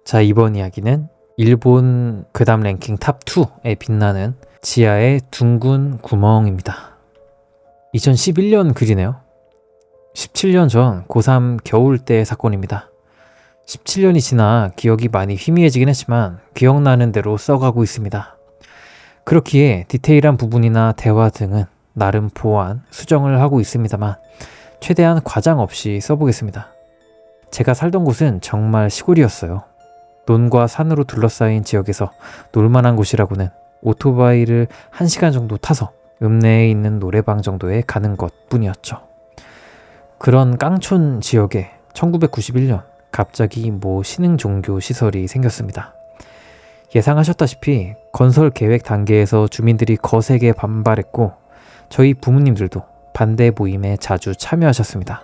자, 이번 이야기는 일본 괴담 랭킹 탑2에 빛나는 지하의 둥근 구멍입니다. 2011년 글이네요. 17년 전 고3 겨울 때 사건입니다. 17년이 지나 기억이 많이 희미해지긴 했지만 기억나는 대로 써가고 있습니다. 그렇기에 디테일한 부분이나 대화 등은 나름 보완, 수정을 하고 있습니다만 최대한 과장 없이 써보겠습니다. 제가 살던 곳은 정말 시골이었어요. 논과 산으로 둘러싸인 지역에서 놀만한 곳이라고는 오토바이를 1시간 정도 타서 읍내에 있는 노래방 정도에 가는 것 뿐이었죠. 그런 깡촌 지역에 1991년 갑자기 신흥 종교 시설이 생겼습니다. 예상하셨다시피 건설 계획 단계에서 주민들이 거세게 반발했고 저희 부모님들도 반대 모임에 자주 참여하셨습니다.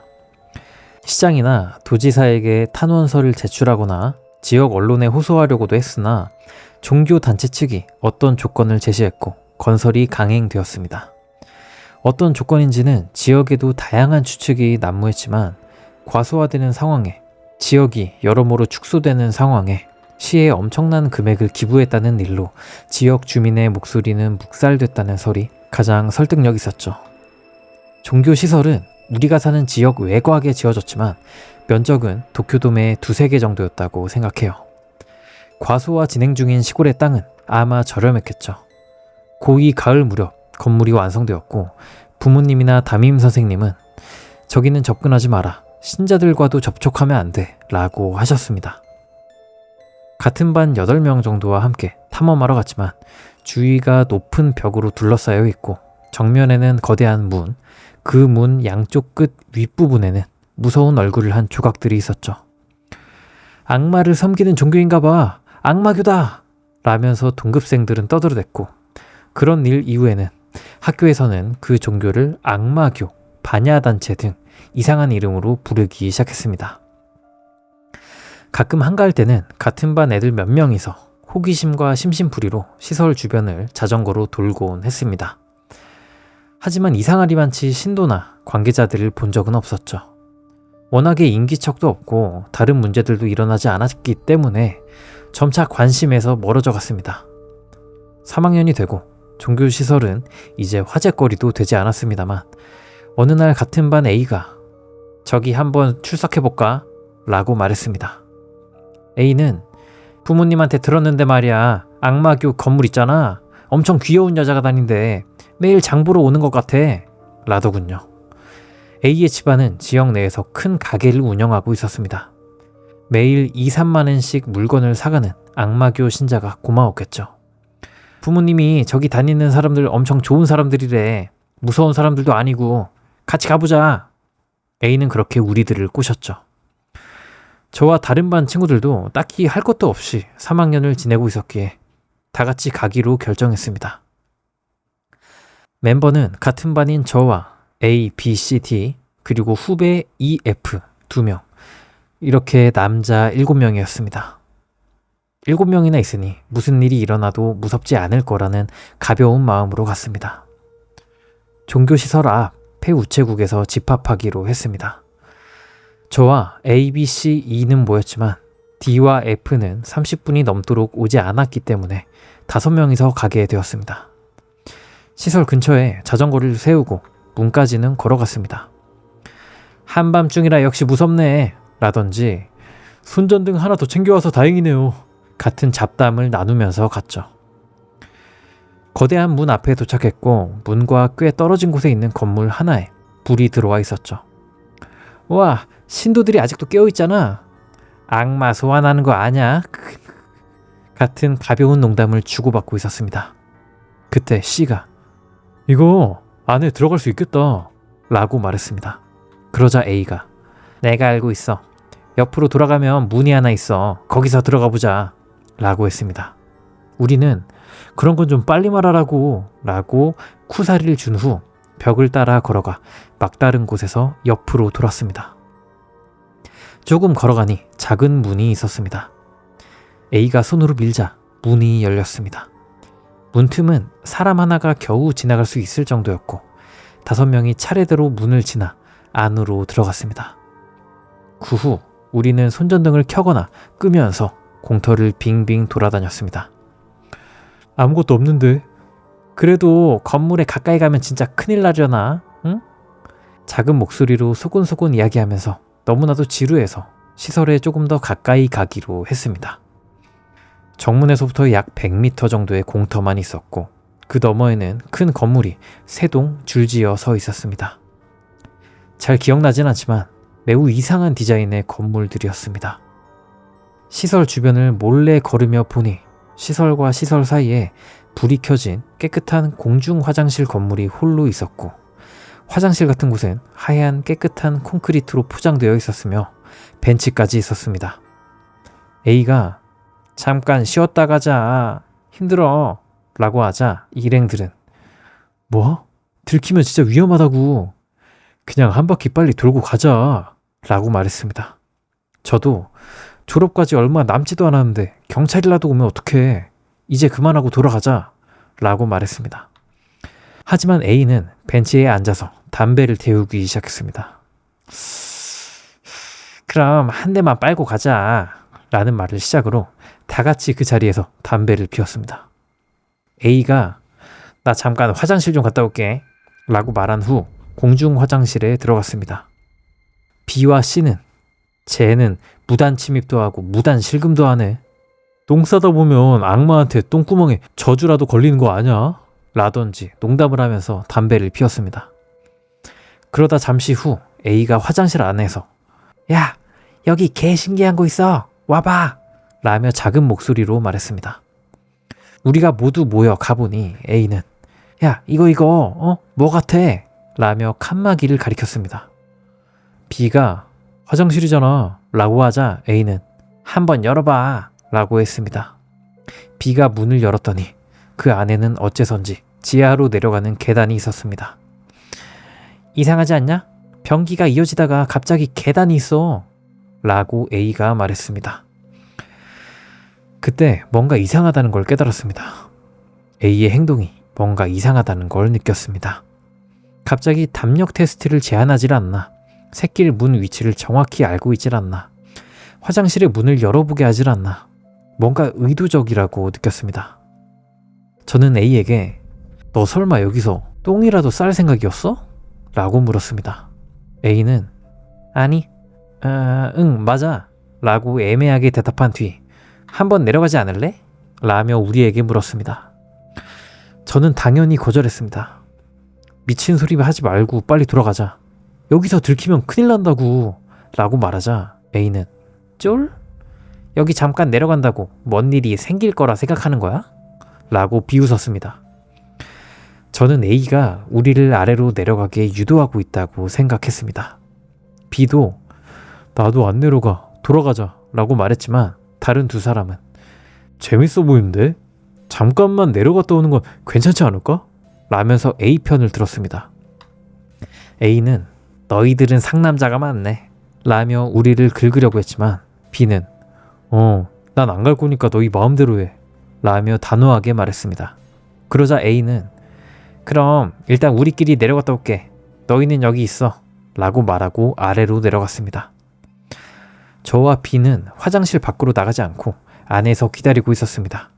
시장이나 도지사에게 탄원서를 제출하거나 지역 언론에 호소하려고도 했으나 종교단체 측이 어떤 조건을 제시했고 건설이 강행되었습니다. 어떤 조건인지는 지역에도 다양한 추측이 난무했지만 과소화되는 상황에 지역이 여러모로 축소되는 상황에 시에 엄청난 금액을 기부했다는 일로 지역 주민의 목소리는 묵살됐다는 설이 가장 설득력 있었죠. 종교시설은 우리가 사는 지역 외곽에 지어졌지만 면적은 도쿄돔의 2-3개 정도였다고 생각해요. 과소화 진행 중인 시골의 땅은 아마 저렴했겠죠. 고이 가을 무렵 건물이 완성되었고 부모님이나 담임 선생님은 저기는 접근하지 마라. 신자들과도 접촉하면 안 돼. 라고 하셨습니다. 같은 반 8명 정도와 함께 탐험하러 갔지만 주위가 높은 벽으로 둘러싸여 있고 정면에는 거대한 문, 그 문 양쪽 끝 윗부분에는 무서운 얼굴을 한 조각들이 있었죠. 악마를 섬기는 종교인가 봐. 악마교다. 라면서 동급생들은 떠들어댔고 그런 일 이후에는 학교에서는 그 종교를 악마교, 반야단체 등 이상한 이름으로 부르기 시작했습니다. 가끔 한가할 때는 같은 반 애들 몇 명이서 호기심과 심심풀이로 시설 주변을 자전거로 돌곤 했습니다. 하지만 이상하리만치 신도나 관계자들을 본 적은 없었죠. 워낙에 인기척도 없고 다른 문제들도 일어나지 않았기 때문에 점차 관심에서 멀어져 갔습니다. 3학년이 되고 종교시설은 이제 화제거리도 되지 않았습니다만 어느 날 같은 반 A가 저기 한번 출석해볼까? 라고 말했습니다. A는 부모님한테 들었는데 말이야. 악마교 건물 있잖아. 엄청 귀여운 여자가 다닌대. 매일 장보러 오는 것 같아. 라더군요. A의 집안은 지역 내에서 큰 가게를 운영하고 있었습니다. 매일 2-3만 원씩 물건을 사가는 악마교 신자가 고마웠겠죠. 부모님이 저기 다니는 사람들 엄청 좋은 사람들이래. 무서운 사람들도 아니고 같이 가보자. A는 그렇게 우리들을 꼬셨죠. 저와 다른 반 친구들도 딱히 할 것도 없이 3학년을 지내고 있었기에 다 같이 가기로 결정했습니다. 멤버는 같은 반인 저와 A, B, C, D 그리고 후배 E, F 2명 이렇게 남자 7명이었습니다. 7명이나 있으니 무슨 일이 일어나도 무섭지 않을 거라는 가벼운 마음으로 갔습니다. 종교시설 앞 폐우체국에서 집합하기로 했습니다. 저와 A, B, C, E는 모였지만 D와 F는 30분이 넘도록 오지 않았기 때문에 5명이서 가게 되었습니다. 시설 근처에 자전거를 세우고 문까지는 걸어갔습니다. 한밤중이라 역시 무섭네 라던지 손전등 하나 더 챙겨와서 다행이네요 같은 잡담을 나누면서 갔죠. 거대한 문 앞에 도착했고 문과 꽤 떨어진 곳에 있는 건물 하나에 불이 들어와 있었죠. 와, 신도들이 아직도 깨어있잖아. 악마 소환하는 거 아냐? 같은 가벼운 농담을 주고받고 있었습니다. 그때 C가 이거 안에 들어갈 수 있겠다 라고 말했습니다. 그러자 A가 내가 알고 있어. 옆으로 돌아가면 문이 하나 있어. 거기서 들어가 보자 라고 했습니다. 우리는 그런 건 좀 빨리 말하라고 라고 쿠사리를 준 후 벽을 따라 걸어가 막다른 곳에서 옆으로 돌았습니다. 조금 걸어가니 작은 문이 있었습니다. A가 손으로 밀자 문이 열렸습니다. 문틈은 사람 하나가 겨우 지나갈 수 있을 정도였고 5명이 차례대로 문을 지나 안으로 들어갔습니다. 그 후 우리는 손전등을 켜거나 끄면서 공터를 빙빙 돌아다녔습니다. 아무것도 없는데. 그래도 건물에 가까이 가면 진짜 큰일 나려나? 응? 작은 목소리로 소곤소곤 이야기하면서 너무나도 지루해서 시설에 조금 더 가까이 가기로 했습니다. 정문에서부터 약 100m 정도의 공터만 있었고 그 너머에는 큰 건물이 3동 줄지어 서 있었습니다. 잘 기억나진 않지만 매우 이상한 디자인의 건물들이었습니다. 시설 주변을 몰래 걸으며 보니 시설과 시설 사이에 불이 켜진 깨끗한 공중 화장실 건물이 홀로 있었고 화장실 같은 곳엔 하얀 깨끗한 콘크리트로 포장되어 있었으며 벤치까지 있었습니다. A가 잠깐 쉬었다 가자. 힘들어. 라고 하자 일행들은 뭐? 들키면 진짜 위험하다고. 그냥 한 바퀴 빨리 돌고 가자. 라고 말했습니다. 저도 졸업까지 얼마 남지도 않았는데 경찰이라도 오면 어떡해. 이제 그만하고 돌아가자. 라고 말했습니다. 하지만 A는 벤치에 앉아서 담배를 태우기 시작했습니다. 그럼 한 대만 빨고 가자. 라는 말을 시작으로 다 같이 그 자리에서 담배를 피웠습니다. A가 나 잠깐 화장실 좀 갔다 올게. 라고 말한 후 공중 화장실에 들어갔습니다. B와 C는 쟤는 무단 침입도 하고 무단 실금도 하네. 똥 싸다 보면 악마한테 똥구멍에 저주라도 걸리는 거 아냐? 라던지 농담을 하면서 담배를 피웠습니다. 그러다 잠시 후 A가 화장실 안에서 야, 여기 개 신기한 거 있어. 와봐. 라며 작은 목소리로 말했습니다. 우리가 모두 모여 가보니 A는 야, 이거 뭐 같아? 라며 칸막이를 가리켰습니다. B가 화장실이잖아. 라고 하자 A는 한번 열어봐. 라고 했습니다. B가 문을 열었더니 그 안에는 어째선지 지하로 내려가는 계단이 있었습니다. 이상하지 않냐? 변기가 이어지다가 갑자기 계단이 있어. 라고 A가 말했습니다. 그때 뭔가 이상하다는 걸 깨달았습니다. A의 행동이 뭔가 이상하다는 걸 느꼈습니다. 갑자기 담력 테스트를 제안하질 않나. 새길 문 위치를 정확히 알고 있질 않나. 화장실의 문을 열어보게 하질 않나. 뭔가 의도적이라고 느꼈습니다. 저는 A에게 너 설마 여기서 똥이라도 쌀 생각이었어? 라고 물었습니다. A는 아니, 응 맞아 라고 애매하게 대답한 뒤 한번 내려가지 않을래? 라며 우리에게 물었습니다. 저는 당연히 거절했습니다. 미친 소리 하지 말고 빨리 돌아가자. 여기서 들키면 큰일 난다고 라고 말하자 A는 쫄? 여기 잠깐 내려간다고 뭔 일이 생길 거라 생각하는 거야? 라고 비웃었습니다. 저는 A가 우리를 아래로 내려가게 유도하고 있다고 생각했습니다. B도 나도 안 내려가 돌아가자 라고 말했지만 다른 두 사람은 재밌어 보이는데? 잠깐만 내려갔다 오는 건 괜찮지 않을까? 라면서 A 편을 들었습니다. A는 너희들은 상남자가 많네 라며 우리를 긁으려고 했지만 B는 난 안 갈 거니까 너희 마음대로 해 라며 단호하게 말했습니다. 그러자 A는 그럼 일단 우리끼리 내려갔다 올게. 너희는 여기 있어 라고 말하고 아래로 내려갔습니다. 저와 B는 화장실 밖으로 나가지 않고 안에서 기다리고 있었습니다.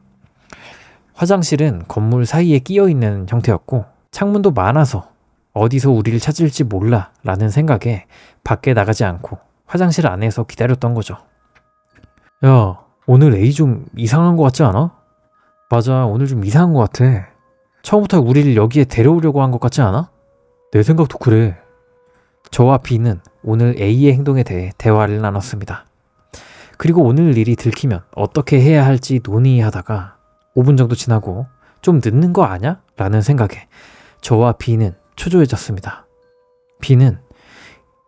화장실은 건물 사이에 끼어있는 형태였고 창문도 많아서 어디서 우리를 찾을지 몰라 라는 생각에 밖에 나가지 않고 화장실 안에서 기다렸던 거죠. 야, 오늘 A 좀 이상한 거 같지 않아? 맞아, 오늘 좀 이상한 거 같아. 처음부터 우리를 여기에 데려오려고 한 것 같지 않아? 내 생각도 그래. 저와 B는 오늘 A의 행동에 대해 대화를 나눴습니다. 그리고 오늘 일이 들키면 어떻게 해야 할지 논의하다가 5분 정도 지나고 좀 늦는 거 아냐? 라는 생각에 저와 B는 초조해졌습니다. B는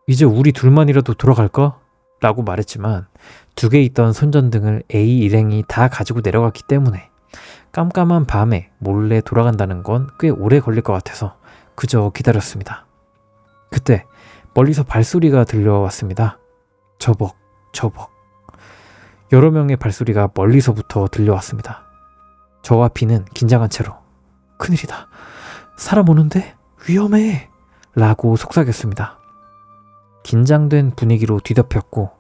이제 우리 둘만이라도 돌아갈까? 라고 말했지만 2개 있던 손전등을 A 일행이 다 가지고 내려갔기 때문에 깜깜한 밤에 몰래 돌아간다는 건 꽤 오래 걸릴 것 같아서 그저 기다렸습니다. 그때 멀리서 발소리가 들려왔습니다. 저벅 저벅. 여러 명의 발소리가 멀리서부터 들려왔습니다. 저와 B는 긴장한 채로 큰일이다. 사람 오는데? 위험해! 라고 속삭였습니다. 긴장된 분위기로 뒤덮였고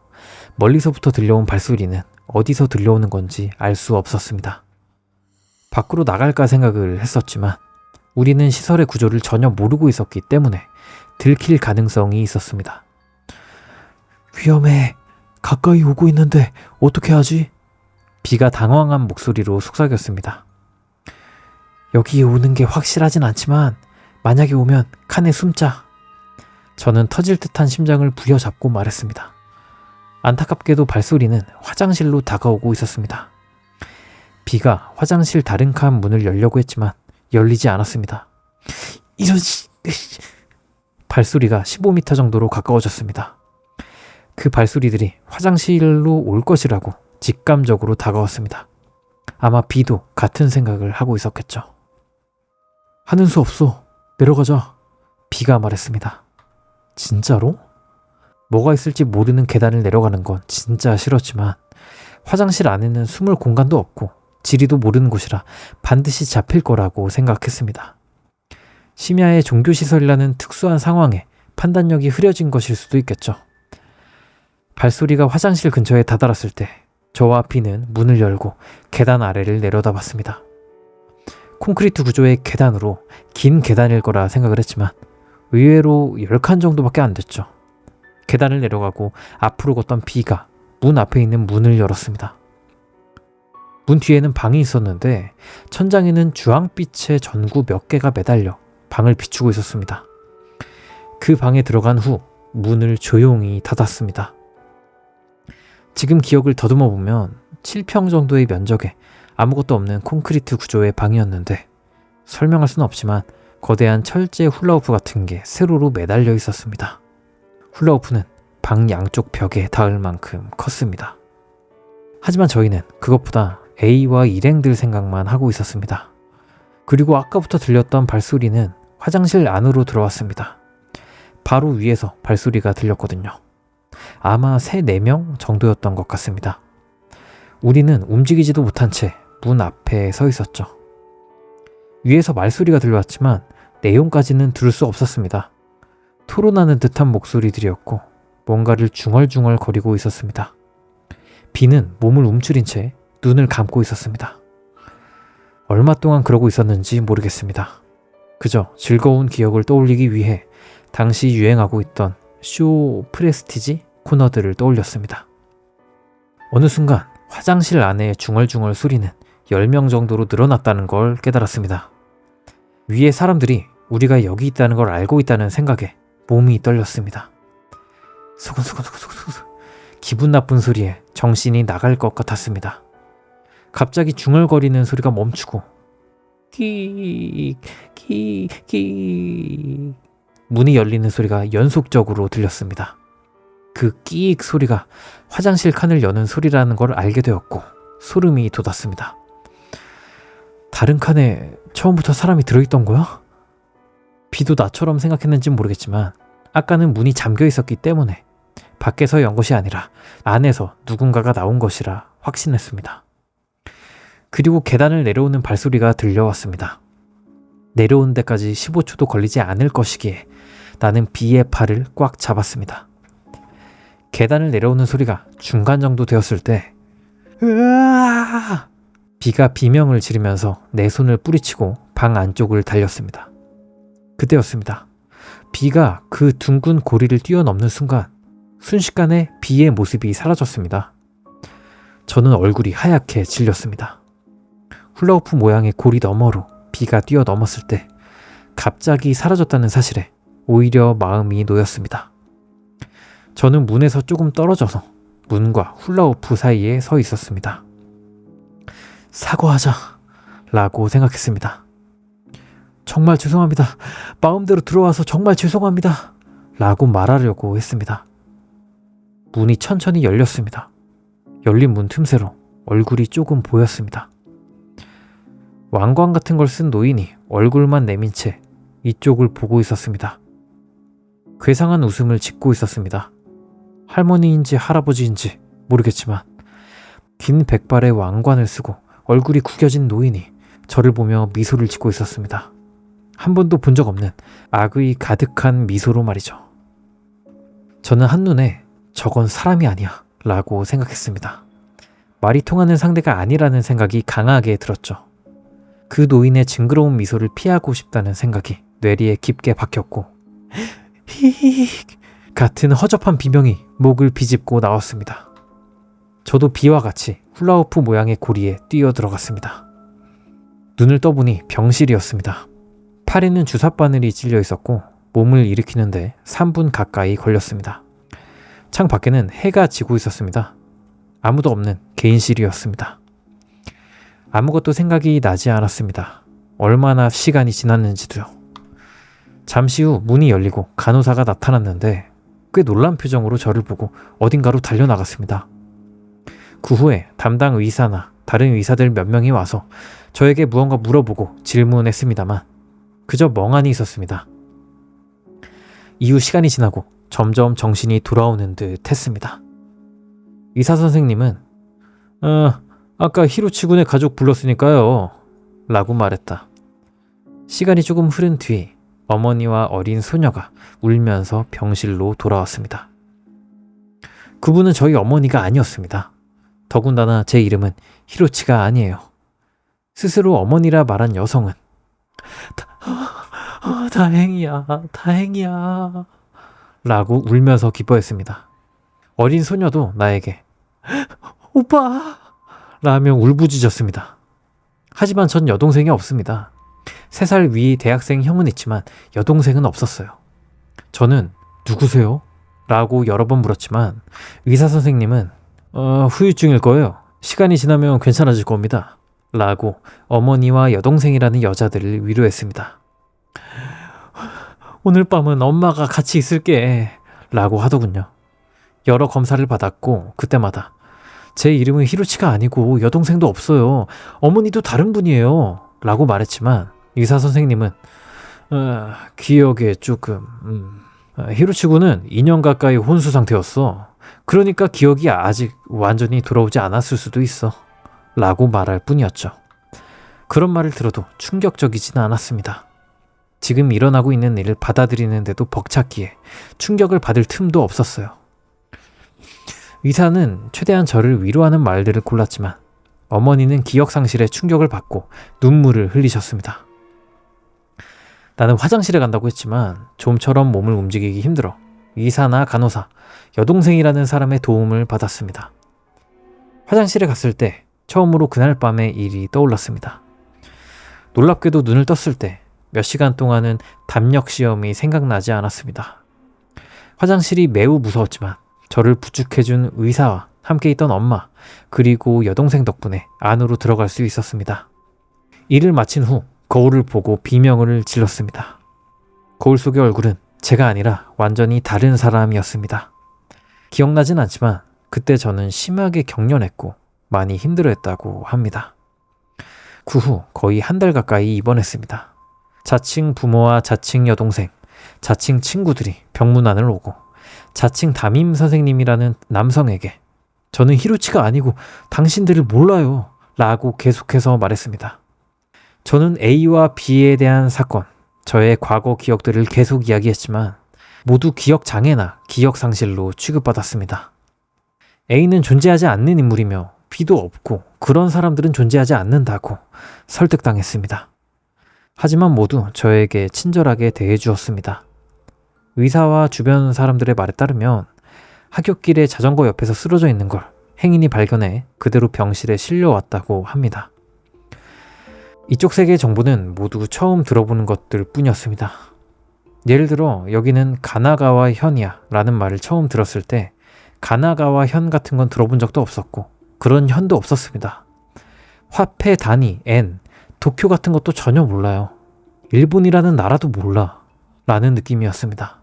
멀리서부터 들려온 발소리는 어디서 들려오는 건지 알 수 없었습니다. 밖으로 나갈까 생각을 했었지만 우리는 시설의 구조를 전혀 모르고 있었기 때문에 들킬 가능성이 있었습니다. 위험해. 가까이 오고 있는데 어떻게 하지? 비가 당황한 목소리로 속삭였습니다. 여기 오는 게 확실하진 않지만 만약에 오면 칸에 숨자. 저는 터질 듯한 심장을 부여잡고 말했습니다. 안타깝게도 발소리는 화장실로 다가오고 있었습니다. 비가 화장실 다른 칸 문을 열려고 했지만 열리지 않았습니다. 이런 발소리가 15m 정도로 가까워졌습니다. 그 발소리들이 화장실로 올 것이라고 직감적으로 다가왔습니다. 아마 비도 같은 생각을 하고 있었겠죠. 하는 수 없어. 내려가자. 비가 말했습니다. 진짜로? 뭐가 있을지 모르는 계단을 내려가는 건 진짜 싫었지만 화장실 안에는 숨을 공간도 없고 지리도 모르는 곳이라 반드시 잡힐 거라고 생각했습니다. 심야의 종교시설이라는 특수한 상황에 판단력이 흐려진 것일 수도 있겠죠. 발소리가 화장실 근처에 다다랐을 때 저와 비는 문을 열고 계단 아래를 내려다봤습니다. 콘크리트 구조의 계단으로 긴 계단일 거라 생각을 했지만 의외로 10칸 정도밖에 안 됐죠. 계단을 내려가고 앞으로 걷던 비가 문 앞에 있는 문을 열었습니다. 문 뒤에는 방이 있었는데 천장에는 주황빛의 전구 몇 개가 매달려 방을 비추고 있었습니다. 그 방에 들어간 후 문을 조용히 닫았습니다. 지금 기억을 더듬어 보면 7평 정도의 면적에 아무것도 없는 콘크리트 구조의 방이었는데 설명할 수는 없지만 거대한 철제 훌라후프 같은 게 세로로 매달려 있었습니다. 훌라후프는 방 양쪽 벽에 닿을 만큼 컸습니다. 하지만 저희는 그것보다 A와 일행들 생각만 하고 있었습니다. 그리고 아까부터 들렸던 발소리는 화장실 안으로 들어왔습니다. 바로 위에서 발소리가 들렸거든요. 아마 3, 4명 정도였던 것 같습니다. 우리는 움직이지도 못한 채 문 앞에 서 있었죠. 위에서 말소리가 들려왔지만 내용까지는 들을 수 없었습니다. 토론하는 듯한 목소리들이었고 뭔가를 중얼중얼 거리고 있었습니다. 비는 몸을 움츠린 채 눈을 감고 있었습니다. 얼마 동안 그러고 있었는지 모르겠습니다. 그저 즐거운 기억을 떠올리기 위해 당시 유행하고 있던 쇼 프레스티지 코너들을 떠올렸습니다. 어느 순간 화장실 안의 중얼중얼 소리는 10명 정도로 늘어났다는 걸 깨달았습니다. 위에 사람들이 우리가 여기 있다는 걸 알고 있다는 생각에 몸이 떨렸습니다. 수근수근수근수근 기분 나쁜 소리에 정신이 나갈 것 같았습니다. 갑자기 중얼거리는 소리가 멈추고 끼익 문이 열리는 소리가 연속적으로 들렸습니다. 그 끼익 소리가 화장실 칸을 여는 소리라는 걸 알게 되었고 소름이 돋았습니다. 다른 칸에 처음부터 사람이 들어있던 거야? 비도 나처럼 생각했는지는 모르겠지만 아까는 문이 잠겨 있었기 때문에 밖에서 연 것이 아니라 안에서 누군가가 나온 것이라 확신했습니다. 그리고 계단을 내려오는 발소리가 들려왔습니다. 내려오는 데까지 15초도 걸리지 않을 것이기에 나는 비의 팔을 꽉 잡았습니다. 계단을 내려오는 소리가 중간 정도 되었을 때 으아! 비가 비명을 지르면서 내 손을 뿌리치고 방 안쪽을 달렸습니다. 그때였습니다. 비가 그 둥근 고리를 뛰어넘는 순간 순식간에 비의 모습이 사라졌습니다. 저는 얼굴이 하얗게 질렸습니다. 훌라후프 모양의 고리 너머로 비가 뛰어넘었을 때 갑자기 사라졌다는 사실에 오히려 마음이 놓였습니다. 저는 문에서 조금 떨어져서 문과 훌라후프 사이에 서 있었습니다. 사과하자 라고 생각했습니다. 정말 죄송합니다. 마음대로 들어와서 정말 죄송합니다 라고 말하려고 했습니다. 문이 천천히 열렸습니다. 열린 문 틈새로 얼굴이 조금 보였습니다. 왕관 같은 걸 쓴 노인이 얼굴만 내민 채 이쪽을 보고 있었습니다. 괴상한 웃음을 짓고 있었습니다. 할머니인지 할아버지인지 모르겠지만 긴 백발의 왕관을 쓰고 얼굴이 구겨진 노인이 저를 보며 미소를 짓고 있었습니다. 한 번도 본 적 없는 악의 가득한 미소로 말이죠. 저는 한눈에 저건 사람이 아니야 라고 생각했습니다. 말이 통하는 상대가 아니라는 생각이 강하게 들었죠. 그 노인의 징그러운 미소를 피하고 싶다는 생각이 뇌리에 깊게 박혔고 히익 같은 허접한 비명이 목을 비집고 나왔습니다. 저도 비와 같이 훌라후프 모양의 고리에 뛰어들어갔습니다. 눈을 떠보니 병실이었습니다. 팔에는 주사바늘이 찔려 있었고 몸을 일으키는데 3분 가까이 걸렸습니다. 창 밖에는 해가 지고 있었습니다. 아무도 없는 개인실이었습니다. 아무것도 생각이 나지 않았습니다. 얼마나 시간이 지났는지도요. 잠시 후 문이 열리고 간호사가 나타났는데 꽤 놀란 표정으로 저를 보고 어딘가로 달려나갔습니다. 그 후에 담당 의사나 다른 의사들 몇 명이 와서 저에게 무언가 물어보고 질문했습니다만 그저 멍하니 있었습니다. 이후 시간이 지나고 점점 정신이 돌아오는 듯 했습니다. 의사 선생님은 아까 히로치 군의 가족 불렀으니까요 라고 말했다. 시간이 조금 흐른 뒤 어머니와 어린 소녀가 울면서 병실로 돌아왔습니다. 그분은 저희 어머니가 아니었습니다. 더군다나 제 이름은 히로치가 아니에요. 스스로 어머니라 말한 여성은 다행이야 라고 울면서 기뻐했습니다. 어린 소녀도 나에게 오빠 라며 울부짖었습니다. 하지만 전 여동생이 없습니다. 3살 위 대학생 형은 있지만 여동생은 없었어요. 저는 누구세요? 라고 여러 번 물었지만 의사 선생님은 후유증일 거예요. 시간이 지나면 괜찮아질 겁니다. 라고 어머니와 여동생이라는 여자들을 위로했습니다. 오늘 밤은 엄마가 같이 있을게 라고 하더군요. 여러 검사를 받았고 그때마다 제 이름은 히로치가 아니고 여동생도 없어요. 어머니도 다른 분이에요 라고 말했지만 의사 선생님은 기억에 조금 히로치 군은 2년 가까이 혼수 상태였어. 그러니까 기억이 아직 완전히 돌아오지 않았을 수도 있어 라고 말할 뿐이었죠. 그런 말을 들어도 충격적이지는 않았습니다. 지금 일어나고 있는 일을 받아들이는데도 벅찼기에 충격을 받을 틈도 없었어요. 의사는 최대한 저를 위로하는 말들을 골랐지만 어머니는 기억 상실에 충격을 받고 눈물을 흘리셨습니다. 나는 화장실에 간다고 했지만 좀처럼 몸을 움직이기 힘들어 의사나 간호사, 여동생이라는 사람의 도움을 받았습니다. 화장실에 갔을 때 처음으로 그날 밤의 일이 떠올랐습니다. 놀랍게도 눈을 떴을 때 몇 시간 동안은 담력 시험이 생각나지 않았습니다. 화장실이 매우 무서웠지만 저를 부축해준 의사와 함께 있던 엄마 그리고 여동생 덕분에 안으로 들어갈 수 있었습니다. 일을 마친 후 거울을 보고 비명을 질렀습니다. 거울 속의 얼굴은 제가 아니라 완전히 다른 사람이었습니다. 기억나진 않지만 그때 저는 심하게 경련했고 많이 힘들어했다고 합니다. 그 후 거의 1달 가까이 입원했습니다. 자칭 부모와 자칭 여동생, 자칭 친구들이 병문안을 오고 자칭 담임 선생님이라는 남성에게 저는 히로치가 아니고 당신들을 몰라요 라고 계속해서 말했습니다. 저는 A와 B에 대한 사건, 저의 과거 기억들을 계속 이야기했지만 모두 기억 장애나 기억 상실로 취급받았습니다. A는 존재하지 않는 인물이며 B도 없고 그런 사람들은 존재하지 않는다고 설득당했습니다. 하지만 모두 저에게 친절하게 대해주었습니다. 의사와 주변 사람들의 말에 따르면 하굣길에 자전거 옆에서 쓰러져 있는 걸 행인이 발견해 그대로 병실에 실려왔다고 합니다. 이쪽 세계의 정보는 모두 처음 들어보는 것들 뿐이었습니다. 예를 들어 여기는 가나가와 현이야 라는 말을 처음 들었을 때 가나가와 현 같은 건 들어본 적도 없었고 그런 현도 없었습니다. 화폐 단위, 엔, 도쿄 같은 것도 전혀 몰라요. 일본이라는 나라도 몰라 라는 느낌이었습니다.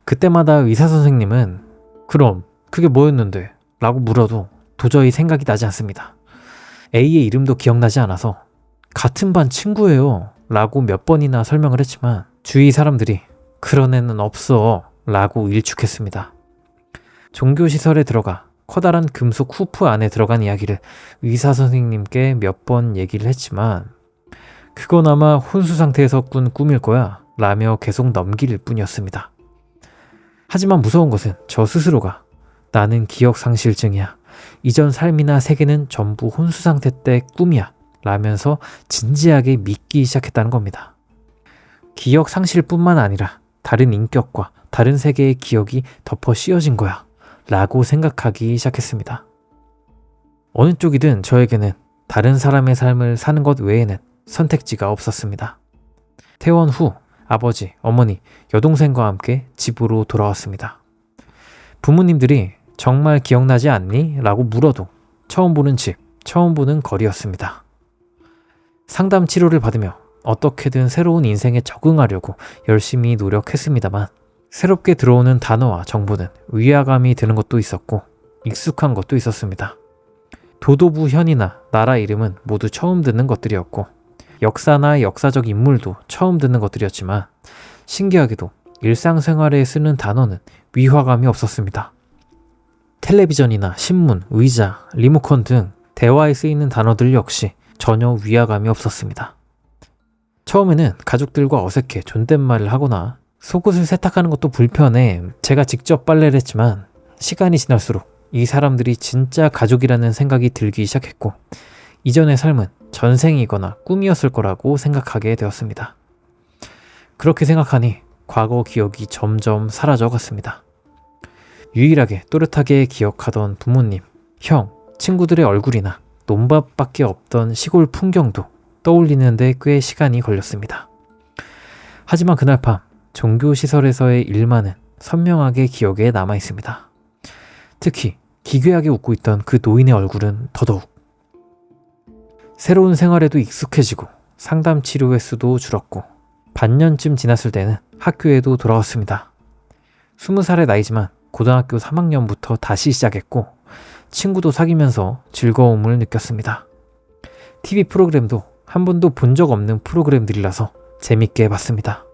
그때마다 의사 선생님은 그럼 그게 뭐였는데? 라고 물어도 도저히 생각이 나지 않습니다. A의 이름도 기억나지 않아서 같은 반 친구예요 라고 몇 번이나 설명을 했지만 주위 사람들이 그런 애는 없어 라고 일축했습니다. 종교시설에 들어가 커다란 금속 후프 안에 들어간 이야기를 의사 선생님께 몇 번 얘기를 했지만 그건 아마 혼수 상태에서 꾼 꿈일 거야 라며 계속 넘길 뿐이었습니다. 하지만 무서운 것은 저 스스로가 나는 기억상실증이야 이전 삶이나 세계는 전부 혼수 상태 때 꿈이야 라면서 진지하게 믿기 시작했다는 겁니다. 기억 상실뿐만 아니라 다른 인격과 다른 세계의 기억이 덮어 씌워진 거야 라고 생각하기 시작했습니다. 어느 쪽이든 저에게는 다른 사람의 삶을 사는 것 외에는 선택지가 없었습니다. 퇴원 후 아버지, 어머니, 여동생과 함께 집으로 돌아왔습니다. 부모님들이 정말 기억나지 않니? 라고 물어도 처음 보는 집, 처음 보는 거리였습니다. 상담 치료를 받으며 어떻게든 새로운 인생에 적응하려고 열심히 노력했습니다만 새롭게 들어오는 단어와 정보는 위화감이 드는 것도 있었고 익숙한 것도 있었습니다. 도도부 현이나 나라 이름은 모두 처음 듣는 것들이었고 역사나 역사적 인물도 처음 듣는 것들이었지만 신기하게도 일상생활에 쓰는 단어는 위화감이 없었습니다. 텔레비전이나 신문, 의자, 리모컨 등 대화에 쓰이는 단어들 역시 전혀 위화감이 없었습니다. 처음에는 가족들과 어색해 존댓말을 하거나 속옷을 세탁하는 것도 불편해 제가 직접 빨래를 했지만 시간이 지날수록 이 사람들이 진짜 가족이라는 생각이 들기 시작했고 이전의 삶은 전생이거나 꿈이었을 거라고 생각하게 되었습니다. 그렇게 생각하니 과거 기억이 점점 사라져 갔습니다. 유일하게 또렷하게 기억하던 부모님, 형, 친구들의 얼굴이나 논밭밖에 없던 시골 풍경도 떠올리는데 꽤 시간이 걸렸습니다. 하지만 그날 밤 종교시설에서의 일만은 선명하게 기억에 남아 있습니다. 특히 기괴하게 웃고 있던 그 노인의 얼굴은 더더욱. 새로운 생활에도 익숙해지고 상담 치료 횟수도 줄었고 반년쯤 지났을 때는 학교에도 돌아왔습니다. 20살의 나이지만 고등학교 3학년부터 다시 시작했고 친구도 사귀면서 즐거움을 느꼈습니다. TV 프로그램도 한 번도 본 적 없는 프로그램들이라서 재밌게 봤습니다.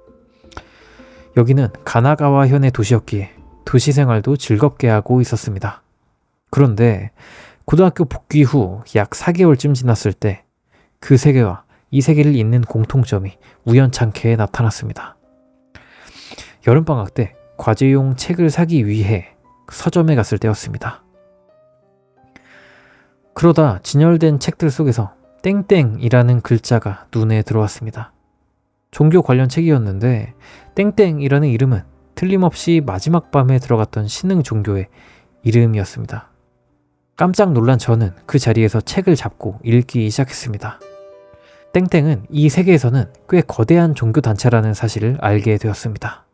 여기는 가나가와현의 도시였기에 도시 생활도 즐겁게 하고 있었습니다. 그런데 고등학교 복귀 후 약 4개월쯤 지났을 때 그 세계와 이 세계를 잇는 공통점이 우연찮게 나타났습니다. 여름방학 때 과제용 책을 사기 위해 서점에 갔을 때였습니다. 그러다 진열된 책들 속에서 땡땡이라는 글자가 눈에 들어왔습니다. 종교 관련 책이었는데 땡땡이라는 이름은 틀림없이 마지막 밤에 들어갔던 신흥 종교의 이름이었습니다. 깜짝 놀란 저는 그 자리에서 책을 잡고 읽기 시작했습니다. 땡땡은 이 세계에서는 꽤 거대한 종교단체라는 사실을 알게 되었습니다.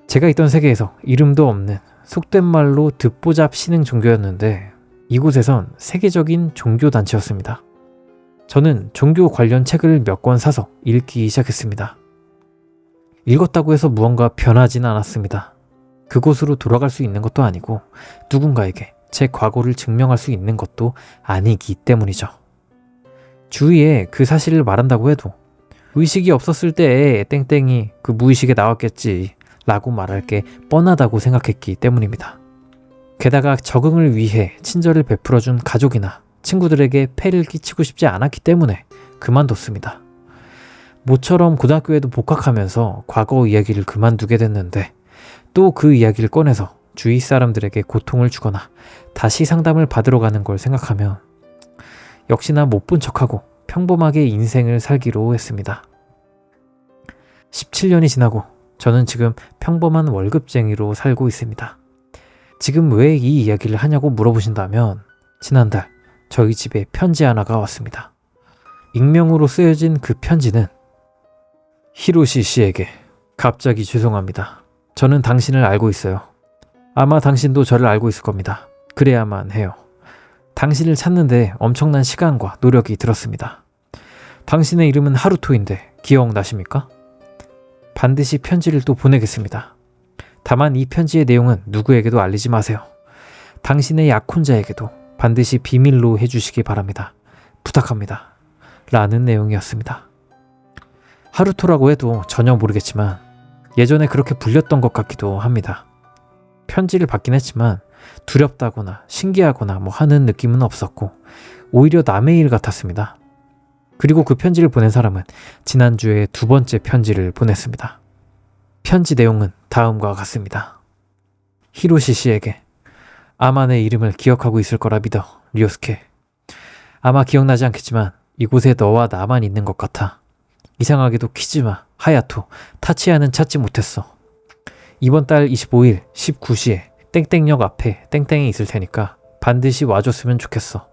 제가 있던 세계에서 이름도 없는 속된 말로 듣보잡 신흥 종교였는데 이곳에선 세계적인 종교단체였습니다. 저는 종교 관련 책을 몇 권 사서 읽기 시작했습니다. 읽었다고 해서 무언가 변하진 않았습니다. 그곳으로 돌아갈 수 있는 것도 아니고 누군가에게 제 과거를 증명할 수 있는 것도 아니기 때문이죠. 주위에 그 사실을 말한다고 해도 의식이 없었을 때에 땡땡이 그 무의식에 나왔겠지 라고 말할 게 뻔하다고 생각했기 때문입니다. 게다가 적응을 위해 친절을 베풀어준 가족이나 친구들에게 폐를 끼치고 싶지 않았기 때문에 그만뒀습니다. 모처럼 고등학교에도 복학하면서 과거 이야기를 그만두게 됐는데 또 그 이야기를 꺼내서 주위 사람들에게 고통을 주거나 다시 상담을 받으러 가는 걸 생각하면 역시나 못 본 척하고 평범하게 인생을 살기로 했습니다. 17년이 지나고 저는 지금 평범한 월급쟁이로 살고 있습니다. 지금 왜 이 이야기를 하냐고 물어보신다면 지난달 저희 집에 편지 하나가 왔습니다. 익명으로 쓰여진 그 편지는 히로시 씨에게 갑자기 죄송합니다. 저는 당신을 알고 있어요. 아마 당신도 저를 알고 있을 겁니다. 그래야만 해요. 당신을 찾는데 엄청난 시간과 노력이 들었습니다. 당신의 이름은 하루토인데 기억나십니까? 반드시 편지를 또 보내겠습니다. 다만 이 편지의 내용은 누구에게도 알리지 마세요. 당신의 약혼자에게도 반드시 비밀로 해주시기 바랍니다. 부탁합니다. 라는 내용이었습니다. 하루토라고 해도 전혀 모르겠지만 예전에 그렇게 불렸던 것 같기도 합니다. 편지를 받긴 했지만 두렵다거나 신기하거나 하는 느낌은 없었고 오히려 남의 일 같았습니다. 그리고 그 편지를 보낸 사람은 지난주에 2번째 편지를 보냈습니다. 편지 내용은 다음과 같습니다. 히로시 씨에게 아만의 이름을 기억하고 있을 거라 믿어, 류스케. 아마 기억나지 않겠지만 이곳에 너와 나만 있는 것 같아. 이상하게도 키즈마, 하야토, 타치야는 찾지 못했어. 이번 달 25일 19시에 땡땡역 앞에 땡땡이 있을 테니까 반드시 와줬으면 좋겠어.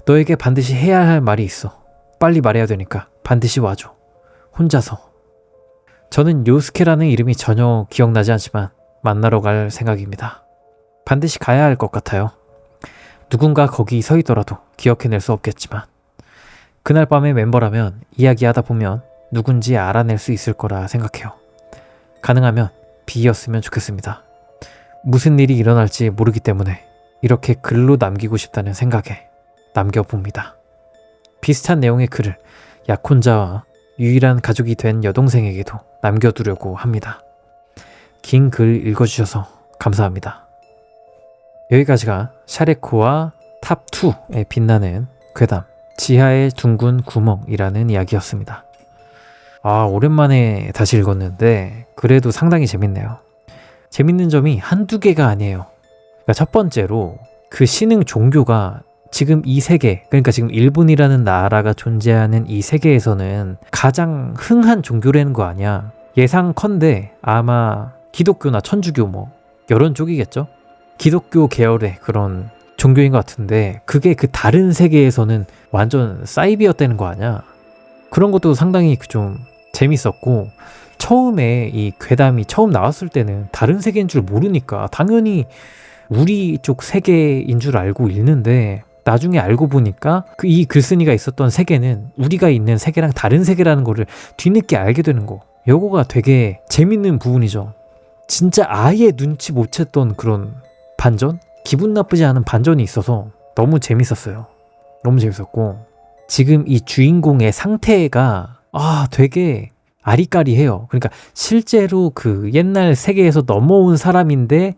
너에게 반드시 해야 할 말이 있어. 빨리 말해야 되니까 반드시 와줘. 혼자서. 저는 요스케라는 이름이 전혀 기억나지 않지만 만나러 갈 생각입니다. 반드시 가야 할 것 같아요. 누군가 거기 서 있더라도 기억해낼 수 없겠지만 그날 밤의 멤버라면 이야기하다 보면 누군지 알아낼 수 있을 거라 생각해요. 가능하면 B였으면 좋겠습니다. 무슨 일이 일어날지 모르기 때문에 이렇게 글로 남기고 싶다는 생각에 남겨봅니다. 비슷한 내용의 글을 약혼자와 유일한 가족이 된 여동생에게도 남겨두려고 합니다. 긴 글 읽어주셔서 감사합니다. 여기까지가 샤레코와 탑2에 빛나는 괴담 지하의 둥근 구멍이라는 이야기였습니다. 오랜만에 다시 읽었는데 그래도 상당히 재밌네요. 재밌는 점이 한두 개가 아니에요. 그러니까 첫 번째로 그 신흥 종교가 지금 이 세계, 그러니까 지금 일본이라는 나라가 존재하는 이 세계에서는 가장 흥한 종교라는 거 아니야. 예상컨대 아마 기독교나 천주교 뭐 이런 쪽이겠죠? 기독교 계열의 그런 종교인 것 같은데 그게 그 다른 세계에서는 완전 사이비였다는 거 아니야. 그런 것도 상당히 좀 재밌었고 처음에 이 괴담이 처음 나왔을 때는 다른 세계인 줄 모르니까 당연히 우리 쪽 세계인 줄 알고 읽는데 나중에 알고 보니까 이 글쓴이가 있었던 세계는 우리가 있는 세계랑 다른 세계라는 거를 뒤늦게 알게 되는 거. 요거가 되게 재밌는 부분이죠. 진짜 아예 눈치 못 챘던 그런 반전? 기분 나쁘지 않은 반전이 있어서 너무 재밌었어요. 너무 재밌었고 지금 이 주인공의 상태가 되게 아리까리해요. 그러니까 실제로 그 옛날 세계에서 넘어온 사람인데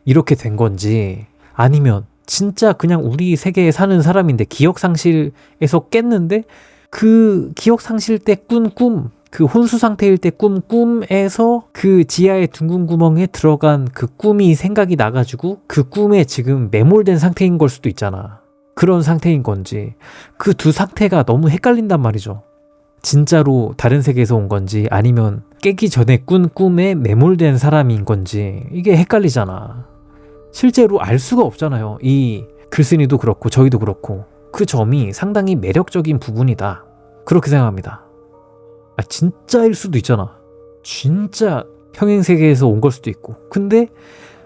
이렇게 된 건지 아니면 진짜 그냥 우리 세계에 사는 사람인데 기억상실에서 깼는데 그 기억상실 때 꾼 꿈, 그 혼수 상태일 때 꿈에서 그 지하의 둥근 구멍에 들어간 그 꿈이 생각이 나가지고 그 꿈에 지금 매몰된 상태인 걸 수도 있잖아. 그런 상태인 건지 그 두 상태가 너무 헷갈린단 말이죠. 진짜로 다른 세계에서 온 건지 아니면 깨기 전에 꾼 꿈에 매몰된 사람인 건지 이게 헷갈리잖아. 실제로 알 수가 없잖아요. 이 글쓴이도 그렇고 저희도 그렇고 그 점이 상당히 매력적인 부분이다. 그렇게 생각합니다. 진짜일 수도 있잖아. 진짜 평행세계에서 온 걸 수도 있고 근데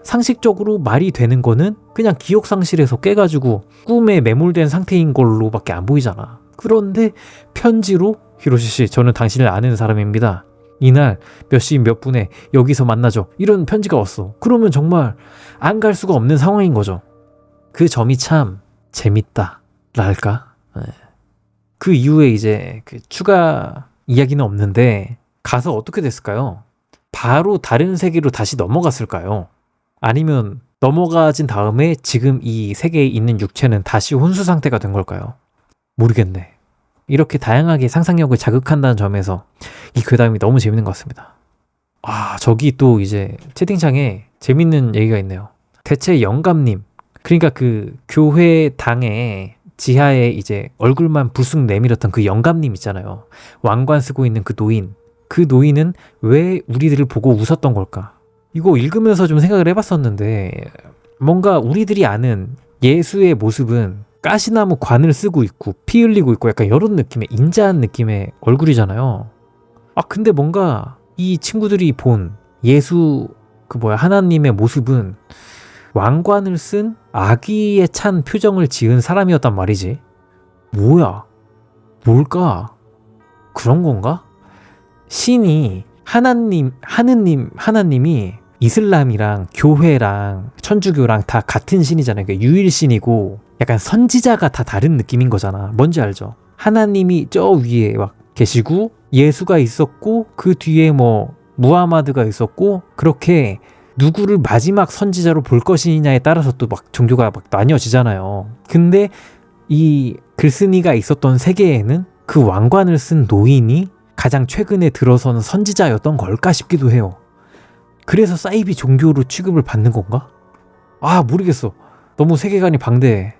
상식적으로 말이 되는 거는 그냥 기억상실에서 깨가지고 꿈에 매몰된 상태인 걸로 밖에 안 보이잖아. 그런데 편지로 히로시씨 저는 당신을 아는 사람입니다. 이날 몇 시 몇 분에 여기서 만나죠. 이런 편지가 왔어. 그러면 정말 안 갈 수가 없는 상황인 거죠. 그 점이 참 재밌다 랄까. 그 이후에 이제 그 추가 이야기는 없는데 가서 어떻게 됐을까요? 바로 다른 세계로 다시 넘어갔을까요? 아니면 넘어가진 다음에 지금 이 세계에 있는 육체는 다시 혼수 상태가 된 걸까요? 모르겠네. 이렇게 다양하게 상상력을 자극한다는 점에서 이 괴담이 너무 재밌는 것 같습니다. 저기 또 이제 채팅창에 재밌는 얘기가 있네요. 대체 영감님, 그러니까 그 교회당에 지하에 이제 얼굴만 불쑥 내밀었던 그 영감님 있잖아요. 왕관 쓰고 있는 그 노인. 그 노인은 왜 우리들을 보고 웃었던 걸까? 이거 읽으면서 좀 생각을 해봤었는데 뭔가 우리들이 아는 예수의 모습은 가시나무 관을 쓰고 있고 피 흘리고 있고 약간 이런 느낌의 인자한 느낌의 얼굴이잖아요. 근데 뭔가 이 친구들이 본 예수 하나님의 모습은 왕관을 쓴 아기에 찬 표정을 지은 사람이었단 말이지. 뭐야? 뭘까? 그런 건가? 신이 하느님이 이슬람이랑 교회랑 천주교랑 다 같은 신이잖아요. 그러니까 유일신이고 약간 선지자가 다 다른 느낌인 거잖아. 뭔지 하나님이 저 위에 막 계시고 예수가 있었고 그 뒤에 무하마드가 있었고 그렇게 누구를 마지막 선지자로 볼 것이냐에 따라서 또 막 종교가 막 나뉘어지잖아요. 근데 이 글쓴이가 있었던 세계에는 그 왕관을 쓴 노인이 가장 최근에 들어서는 선지자였던 걸까 싶기도 해요. 그래서 사이비 종교로 취급을 받는 건가? 모르겠어. 너무 세계관이 방대해.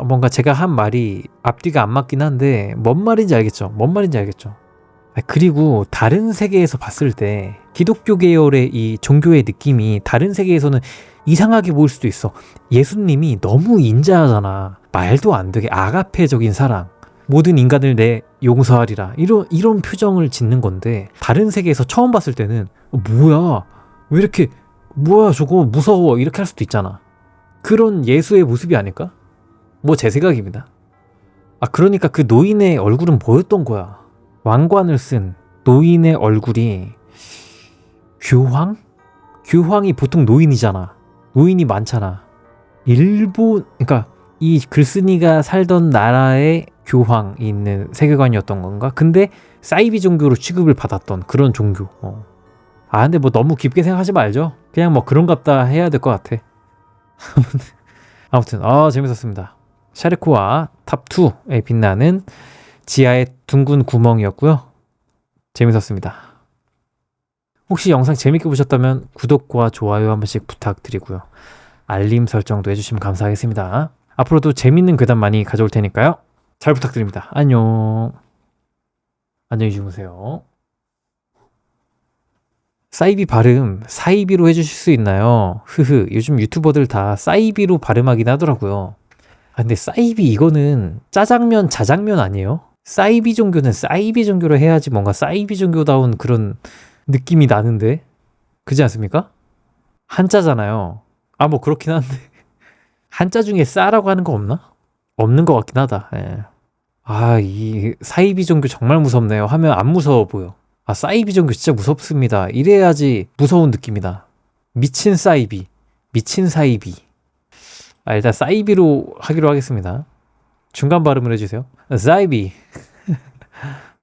뭔가 제가 한 말이 앞뒤가 안 맞긴 한데 뭔 말인지 알겠죠? 뭔 말인지 알겠죠? 그리고 다른 세계에서 봤을 때 기독교 계열의 이 종교의 느낌이 다른 세계에서는 이상하게 보일 수도 있어. 예수님이 너무 인자하잖아. 말도 안 되게 아가페적인 사랑. 모든 인간을 내 용서하리라. 이런 표정을 짓는 건데 다른 세계에서 처음 봤을 때는 뭐야? 왜 이렇게 뭐야 저거 무서워 이렇게 할 수도 있잖아. 그런 예수의 모습이 아닐까? 뭐 제 생각입니다. 그러니까 그 노인의 얼굴은 뭐였던 거야? 왕관을 쓴 노인의 얼굴이 교황? 교황이 보통 노인이잖아. 노인이 많잖아. 그러니까 이 글쓴이가 살던 나라의 교황이 있는 세계관이었던 건가? 근데 사이비 종교로 취급을 받았던 그런 종교. 근데 뭐 너무 깊게 생각하지 말죠. 그냥 뭐 그런갑다 해야 될 것 같아. 아무튼 재밌었습니다. 샤르코와 탑2에 빛나는 지하의 둥근 구멍이었고요. 재밌었습니다. 혹시 영상 재밌게 보셨다면 구독과 좋아요 한 번씩 부탁드리고요. 알림 설정도 해주시면 감사하겠습니다. 앞으로도 재밌는 괴담 많이 가져올 테니까요. 잘 부탁드립니다. 안녕. 안녕히 주무세요. 사이비 발음 사이비로 해주실 수 있나요? 요즘 유튜버들 다 사이비로 발음하긴 하더라고요. 근데 사이비 이거는 짜장면 자장면 아니에요? 사이비 종교는 사이비 종교로 해야지 뭔가 사이비 종교다운 그런 느낌이 나는데 그렇지 않습니까? 한자잖아요. 뭐 그렇긴 한데 한자 중에 싸라고 하는 거 없나? 없는 것 같긴 하다. 예. 이 사이비 종교 정말 무섭네요. 하면 안 무서워 보여. 사이비 종교 진짜 무섭습니다. 이래야지 무서운 느낌이다. 미친 사이비. 미친 사이비. 일단 사이비로 하기로 하겠습니다. 중간 발음을 해주세요. 사이비.